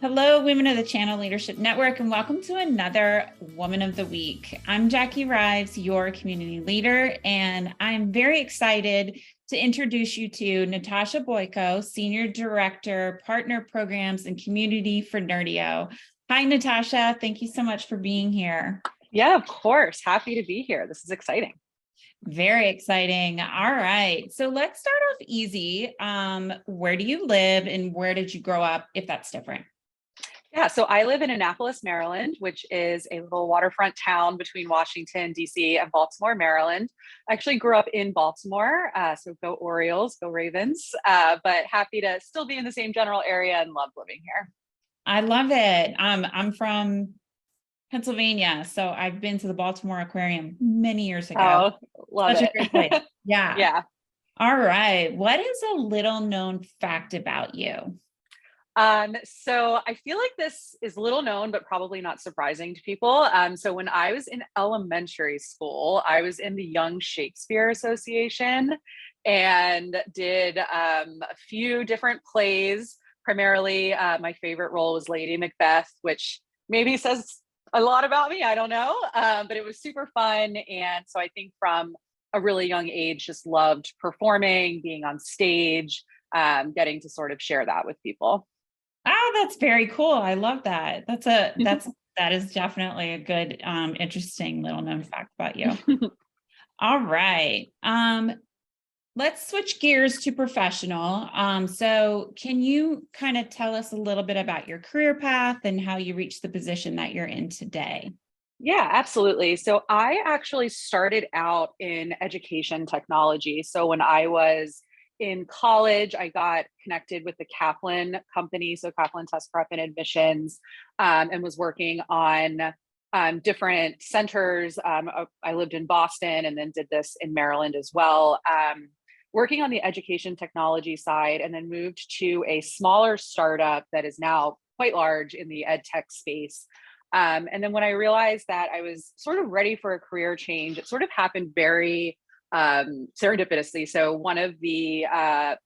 Hello, Women of the Channel Leadership Network, and welcome to another Woman of the Week. I'm Jackie Rives, your community leader, and I'm very excited to introduce you to Natasha Boyko, Senior Director, Partner Programs and Community for Nerdio. Hi, Natasha. Thank you so much for being here. Yeah, of course. Happy to be here. This is exciting. Very exciting. All right. So let's start off easy. Where do you live and where did you grow up, if that's different? Yeah, so I live in Annapolis, Maryland, which is a little waterfront town between Washington, D.C. and Baltimore, Maryland. I actually grew up in Baltimore, so go Orioles, go Ravens, but happy to still be in the same general area and love living here. I love it. I'm from Pennsylvania, so I've been to the Baltimore Aquarium many years ago. Oh, love Such it. a great place. Yeah. Yeah. All right. What is a little known fact about you? So I feel like this is little known, but probably not surprising to people. So when I was in elementary school, I was in the Young Shakespeare Association and did a few different plays. Primarily, my favorite role was Lady Macbeth, which maybe says a lot about me. I don't know, but it was super fun. And so I think from a really young age, just loved performing, being on stage, getting to sort of share that with people. Oh, that's very cool. I love that. That is definitely a good, interesting little known fact about you. All right. Let's switch gears to professional. So can you kind of tell us a little bit about your career path and how you reached the position that you're in today? Yeah, absolutely. So I actually started out in education technology. So when I was in college, I got connected with the Kaplan company, so Kaplan Test Prep and Admissions, and was working on different centers. I lived in Boston and then did this in Maryland as well, working on the education technology side, and then moved to a smaller startup that is now quite large in the ed tech space. And then when I realized that I was sort of ready for a career change, it sort of happened very serendipitously. So one of the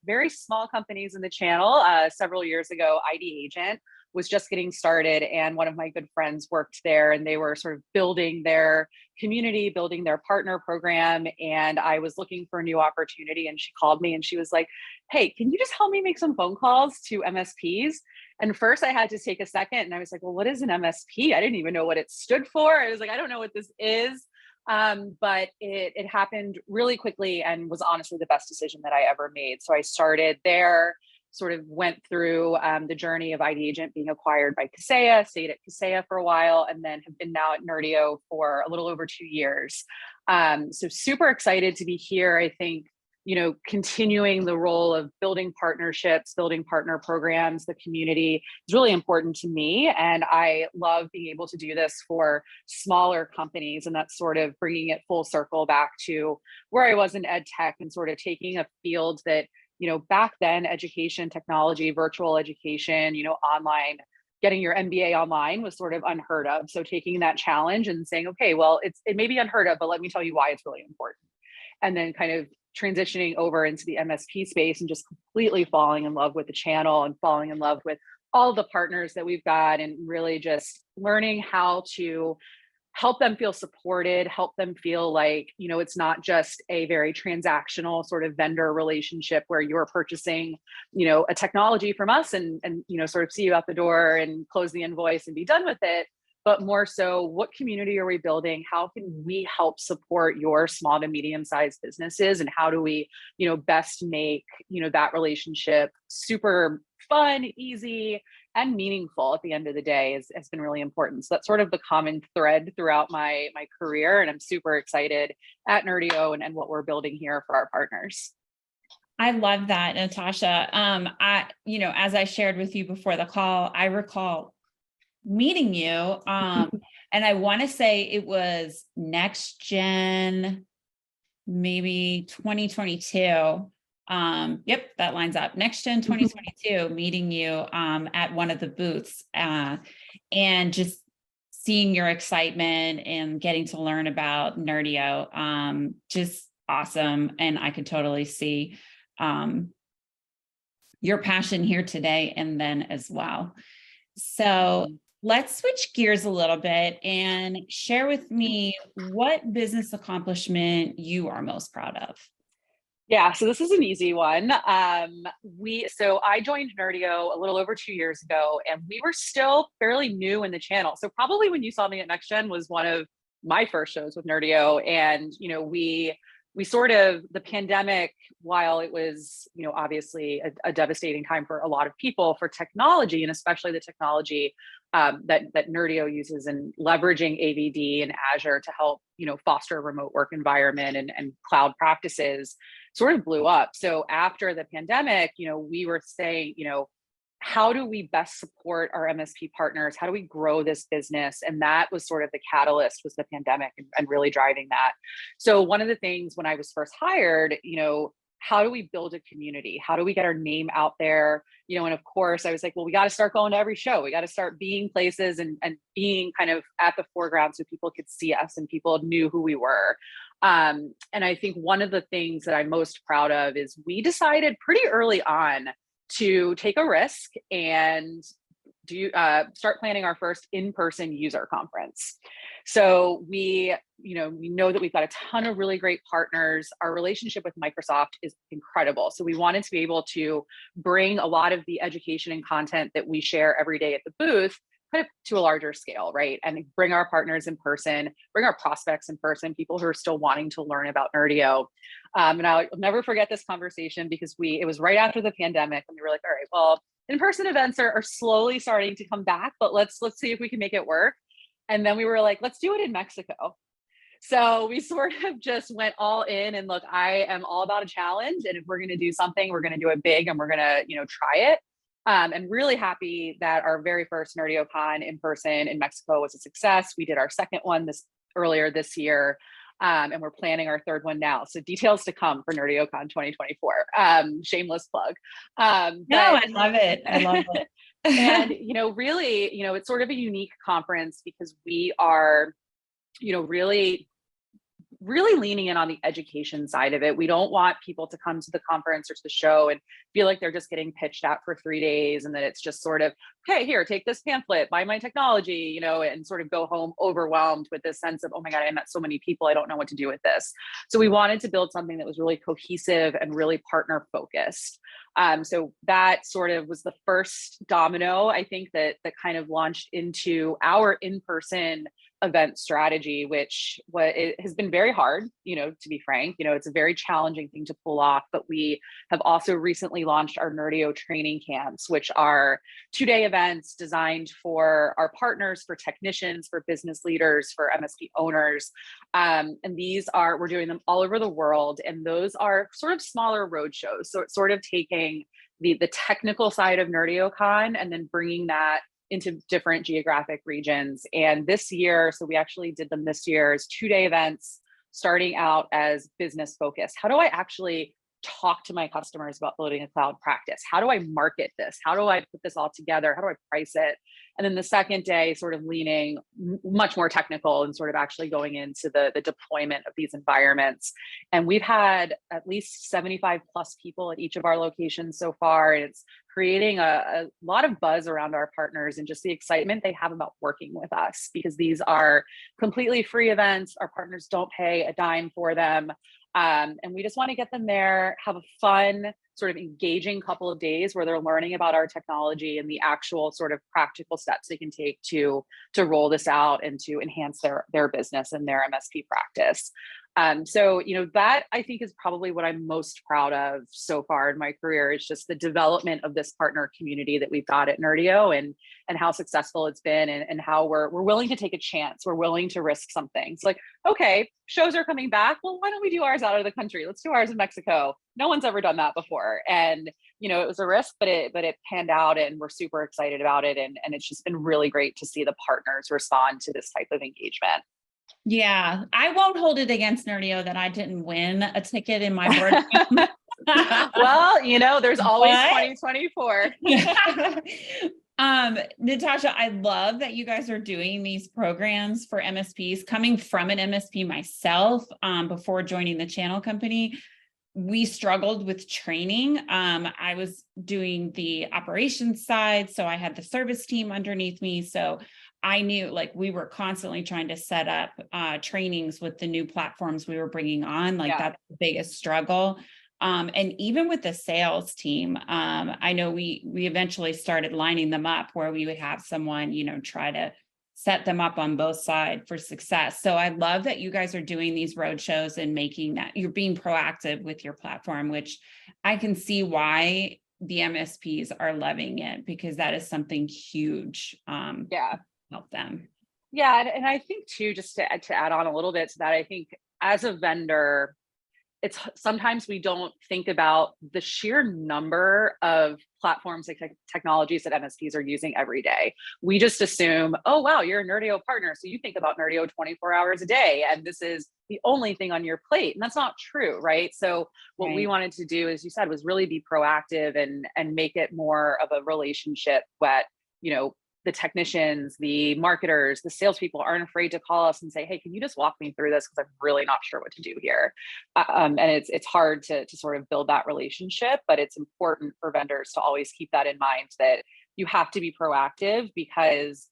very small companies in the channel several years ago, ID Agent, was just getting started. And one of my good friends worked there and they were sort of building their community, building their partner program. And I was looking for a new opportunity. And she called me and she was like, hey, can you just help me make some phone calls to MSPs? And first I had to take a second and I was like, well, what is an MSP? I didn't even know what it stood for. I was like, I don't know what this is. But it happened really quickly and was honestly the best decision that I ever made. So I started there, sort of went through the journey of ID Agent being acquired by Kaseya, stayed at Kaseya for a while, and then have been now at Nerdio for a little over 2 years. So super excited to be here. I think, continuing the role of building partnerships, building partner programs, the community is really important to me. And I love being able to do this for smaller companies. And that's sort of bringing it full circle back to where I was in ed tech and sort of taking a field that, back then, education, technology, virtual education, online, getting your MBA online was sort of unheard of. So taking that challenge and saying, okay, well, it may be unheard of, but let me tell you why it's really important. And then kind of transitioning over into the MSP space and just completely falling in love with the channel and falling in love with all the partners that we've got and really just learning how to help them feel supported, help them feel like, it's not just a very transactional sort of vendor relationship where you're purchasing, a technology from us and sort of see you out the door and close the invoice and be done with it. But more so, what community are we building? How can we help support your small to medium-sized businesses? And how do we, best make, that relationship super fun, easy, and meaningful at the end of the day has been really important. So that's sort of the common thread throughout my career. And I'm super excited at Nerdio and what we're building here for our partners. I love that, Natasha. As I shared with you before the call, I recall meeting you. And I want to say it was Next Gen, maybe 2022. Yep, that lines up. Next Gen 2022, meeting you at one of the booths and just seeing your excitement and getting to learn about Nerdio. Just awesome. And I could totally see your passion here today and then as well. So let's switch gears a little bit and share with me what business accomplishment you are most proud of. Yeah, so this is an easy one. So I joined Nerdio a little over 2 years ago, and we were still fairly new in the channel. So probably when you saw me at NextGen was one of my first shows with Nerdio, and we sort of, the pandemic, while it was obviously a devastating time for a lot of people, for technology, and especially the technology that Nerdio uses, and leveraging AVD and Azure to help foster a remote work environment and cloud practices, sort of blew up. So after the pandemic, we were saying, how do we best support our MSP partners? How do we grow this business? And that was sort of the catalyst, was the pandemic, and really driving that. So one of the things when I was first hired, how do we build a community? How do we get our name out there? And of course I was like, well, we got to start going to every show. We got to start being places and being kind of at the foreground so people could see us and people knew who we were. And I think one of the things that I'm most proud of is we decided pretty early on to take a risk and start planning our first in-person user conference. So we know that we've got a ton of really great partners. Our relationship with Microsoft is incredible. So we wanted to be able to bring a lot of the education and content that we share every day at the booth, kind of to a larger scale, right? And bring our partners in person, bring our prospects in person, people who are still wanting to learn about Nerdio. And I'll never forget this conversation because it was right after the pandemic, and we were like, all right, well, in-person events are slowly starting to come back, but let's see if we can make it work. And then we were like, let's do it in Mexico. So we sort of just went all in, and look, I am all about a challenge. And if we're going to do something, we're going to do it big, and we're going to, try it. And really happy that our very first NerdioCon in person in Mexico was a success. We did our second one earlier this year, and we're planning our third one now. So details to come for NerdioCon 2024. Shameless plug. No, I love it. I love it. And really, it's sort of a unique conference because we are, really leaning in on the education side of it. We don't want people to come to the conference or to the show and feel like they're just getting pitched at for 3 days, and that it's just sort of, okay, here, take this pamphlet, buy my technology, and sort of go home overwhelmed with this sense of, oh my God, I met so many people, I don't know what to do with this. So we wanted to build something that was really cohesive and really partner focused. So that sort of was the first domino, I think, that kind of launched into our in-person event strategy, which it has been very hard, to be frank. It's a very challenging thing to pull off, but we have also recently launched our Nerdio training camps, which are 2-day events designed for our partners, for technicians, for business leaders, for MSP owners. And we're doing them all over the world. And those are sort of smaller road shows. So it's sort of taking the technical side of NerdioCon and then bringing that into different geographic regions. And this year, so we actually did them this year as 2-day events, starting out as business focused. How do I actually talk to my customers about building a cloud practice? How do I market this? How do I put this all together? How do I price it? And then the second day, sort of leaning much more technical and sort of actually going into the deployment of these environments. And we've had at least 75 plus people at each of our locations so far. And it's creating a lot of buzz around our partners and just the excitement they have about working with us, because these are completely free events. Our partners don't pay a dime for them. And we just want to get them there, have a fun, sort of engaging couple of days where they're learning about our technology and the actual sort of practical steps they can take to roll this out and to enhance their business and their MSP practice. So, that I think is probably what I'm most proud of so far in my career. It's just the development of this partner community that we've got at Nerdio, and how successful it's been, and how we're willing to take a chance. We're willing to risk something. It's like, okay, shows are coming back. Well, why don't we do ours out of the country? Let's do ours in Mexico. No one's ever done that before. And, it was a risk, but it panned out, and we're super excited about it. And it's just been really great to see the partners respond to this type of engagement. Yeah, I won't hold it against Nerdio that I didn't win a ticket in my board. Well, there's always 2024. Natasha, I love that you guys are doing these programs for MSPs. Coming from an MSP myself, before joining the channel company, we struggled with training. I was doing the operations side, so I had the service team underneath me. So I knew, like, we were constantly trying to set up trainings with the new platforms we were bringing on. Like, Yeah. that's the biggest struggle. And even with the sales team, I know we eventually started lining them up where we would have someone, try to set them up on both sides for success. So I love that you guys are doing these road shows and making that you're being proactive with your platform, which I can see why the MSPs are loving it, because that is something huge. Yeah. Help them. Yeah. And I think too, just to add on a little bit to that, I think as a vendor, it's sometimes we don't think about the sheer number of platforms and technologies that MSPs are using every day. We just assume, oh, wow, you're a Nerdio partner, so you think about Nerdio 24 hours a day, and this is the only thing on your plate. And that's not true, right? So what we wanted to do, as you said, was really be proactive and make it more of a relationship that, the technicians, the marketers, the salespeople aren't afraid to call us and say, hey, can you just walk me through this? Because I'm really not sure what to do here. And it's hard to sort of build that relationship, but it's important for vendors to always keep that in mind, that you have to be proactive, because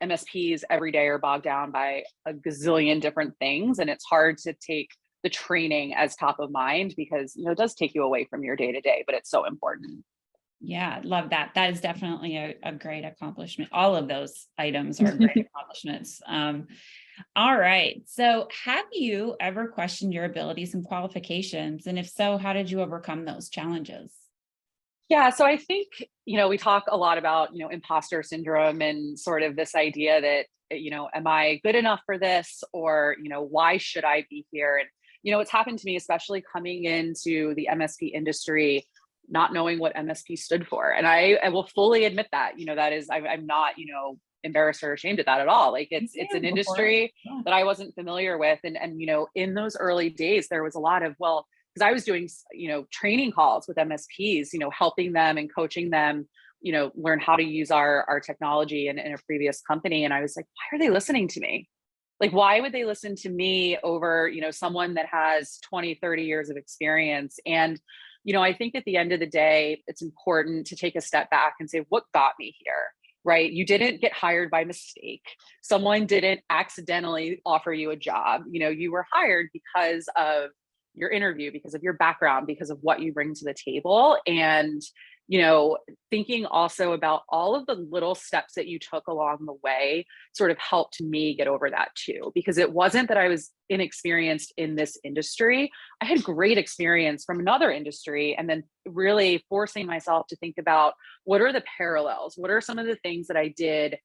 MSPs every day are bogged down by a gazillion different things. And it's hard to take the training as top of mind, because, it does take you away from your day to day, but it's so important. Yeah, love that. That is definitely a great accomplishment. All of those items are great accomplishments. All right. So have you ever questioned your abilities and qualifications? And if so, how did you overcome those challenges? Yeah, so I think, we talk a lot about, imposter syndrome and sort of this idea that, am I good enough for this? Or, why should I be here? And, it's happened to me, especially coming into the MSP industry, not knowing what MSP stood for. And I will fully admit that, that is, I'm not, embarrassed or ashamed of that at all. Like, it's an industry that I wasn't familiar with. And, in those early days, there was a lot of, well, because I was doing, training calls with MSPs, helping them and coaching them, learn how to use our technology in a previous company. And I was like, why are they listening to me? Like, why would they listen to me over, someone that has 20, 30 years of experience? And, I think at the end of the day, it's important to take a step back and say, what got me here? Right? You didn't get hired by mistake. Someone didn't accidentally offer you a job. You were hired because of your interview, because of your background, because of what you bring to the table. And, thinking also about all of the little steps that you took along the way sort of helped me get over that too, because it wasn't that I was inexperienced in this industry. I had great experience from another industry, and then really forcing myself to think about, what are the parallels? What are some of the things that I did,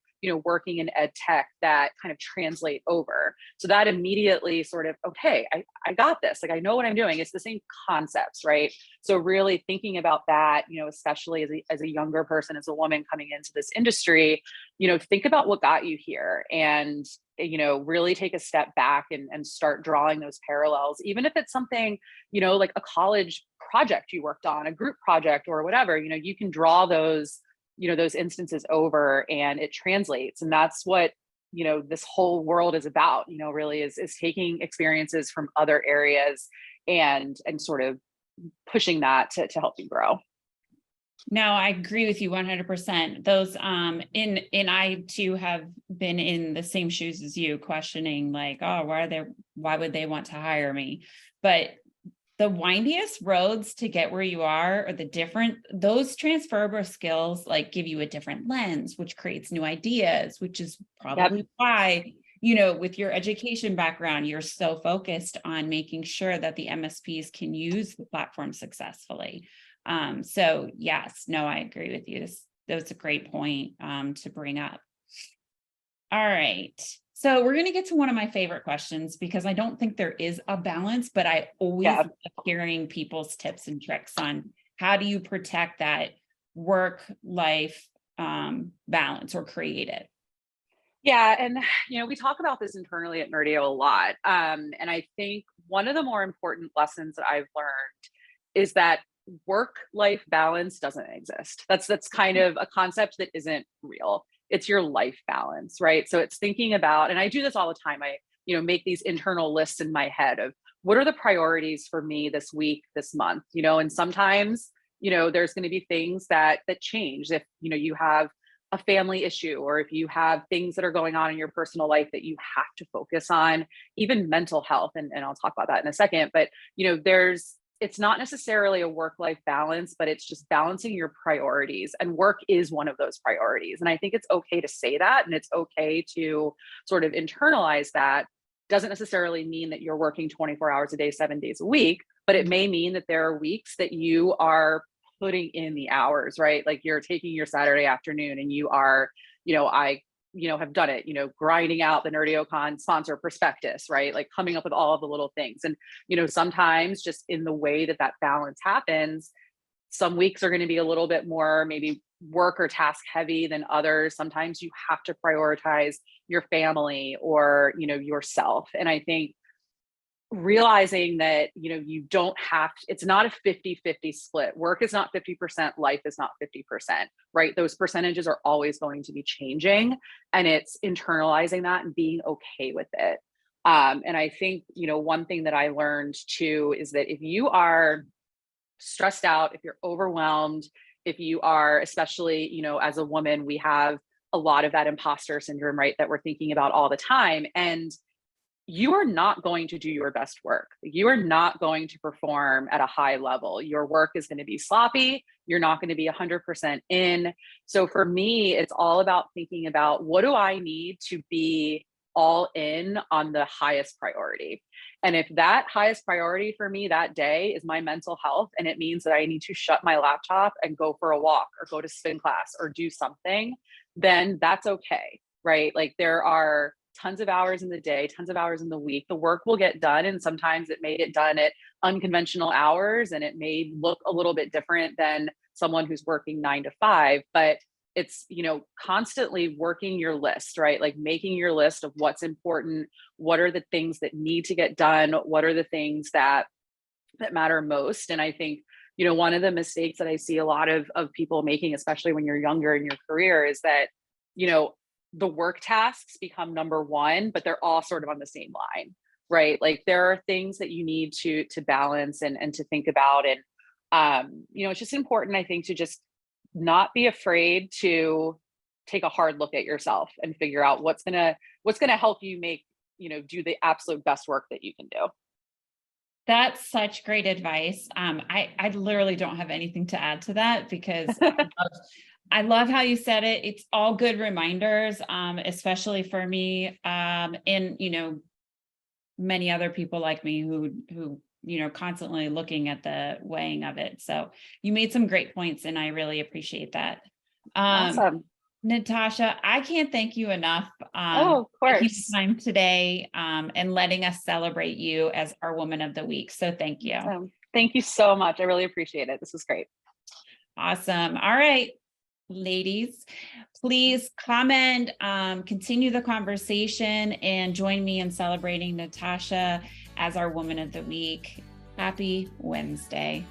working in ed tech that kind of translate over? So that immediately sort of, okay, I got this. Like, I know what I'm doing. It's the same concepts, right? So really thinking about that, especially as a younger person, as a woman coming into this industry, think about what got you here, and, really take a step back and start drawing those parallels, even if it's something, like a college project you worked on, a group project or whatever, you can draw those instances over, and it translates. And that's what, this whole world is about, really is taking experiences from other areas and sort of pushing that to help you grow. No, I agree with you 100%. Those, and I too have been in the same shoes as you, questioning like, oh, why would they want to hire me? But the windiest roads to get where you are those transferable skills, like, give you a different lens, which creates new ideas, which is probably why, with your education background, you're so focused on making sure that the MSPs can use the platform successfully. So yes, no, I agree with you. That's a great point to bring up. All right. So we're going to get to one of my favorite questions, because I don't think there is a balance, but I always love hearing people's tips and tricks on how do you protect that work-life balance or create it. Yeah. And, we talk about this internally at Nerdio a lot. And I think one of the more important lessons that I've learned is that work-life balance doesn't exist. That's kind of a concept that isn't real. It's your life balance, right? So it's thinking about, and I do this all the time. I, make these internal lists in my head of what are the priorities for me this week, this month, and sometimes, there's going to be things that change. If, you have a family issue, or if you have things that are going on in your personal life that you have to focus on, even mental health. And I'll talk about that in a second, but, it's not necessarily a work-life balance, but it's just balancing your priorities, and work is one of those priorities. And I think it's okay to say that, and it's okay to sort of internalize that. Doesn't necessarily mean that you're working 24 hours a day, 7 days a week, but it may mean that there are weeks that you are putting in the hours, right? Like you're taking your Saturday afternoon and you are, I have done it, grinding out the NerdioCon sponsor prospectus, right? Like coming up with all of the little things. And, sometimes just in the way that balance happens, some weeks are going to be a little bit more maybe work or task heavy than others. Sometimes you have to prioritize your family or, yourself. And I think realizing that, you don't have to, it's not a 50-50 split. Work is not 50%, life is not 50%, right? Those percentages are always going to be changing, and it's internalizing that and being okay with it. And I think, one thing that I learned too is that if you are stressed out, if you're overwhelmed, if you are, especially, as a woman, we have a lot of that imposter syndrome, right? That we're thinking about all the time. And you are not going to do your best work. You are not going to perform at a high level. Your work is going to be sloppy. You're not going to be 100% in. So for me, it's all about thinking about, what do I need to be all in on the highest priority? And if that highest priority for me that day is my mental health, and it means that I need to shut my laptop and go for a walk or go to spin class or do something, then that's okay, right? Like there are tons of hours in the day, tons of hours in the week. The work will get done. And sometimes it may get done at unconventional hours, and it may look a little bit different than someone who's working 9 to 5, but it's, constantly working your list, right? Like making your list of what's important. What are the things that need to get done? What are the things that matter most? And I think, one of the mistakes that I see a lot of people making, especially when you're younger in your career, is that, the work tasks become number one, but they're all sort of on the same line, right? Like there are things that you need to balance and to think about. And, it's just important, I think, to just not be afraid to take a hard look at yourself and figure out what's going to help you make, do the absolute best work that you can do. That's such great advice. I literally don't have anything to add to that, because I love how you said it. It's all good reminders, especially for me, and, many other people like me who, constantly looking at the weighing of it. So you made some great points, and I really appreciate that. Awesome. Natasha, I can't thank you enough. Of course. Taking time today, and letting us celebrate you as our Woman of the Week. So thank you. Thank you so much. I really appreciate it. This was great. Awesome. All right, ladies, please comment, continue the conversation, and join me in celebrating Natasha as our Woman of the Week. Happy Wednesday.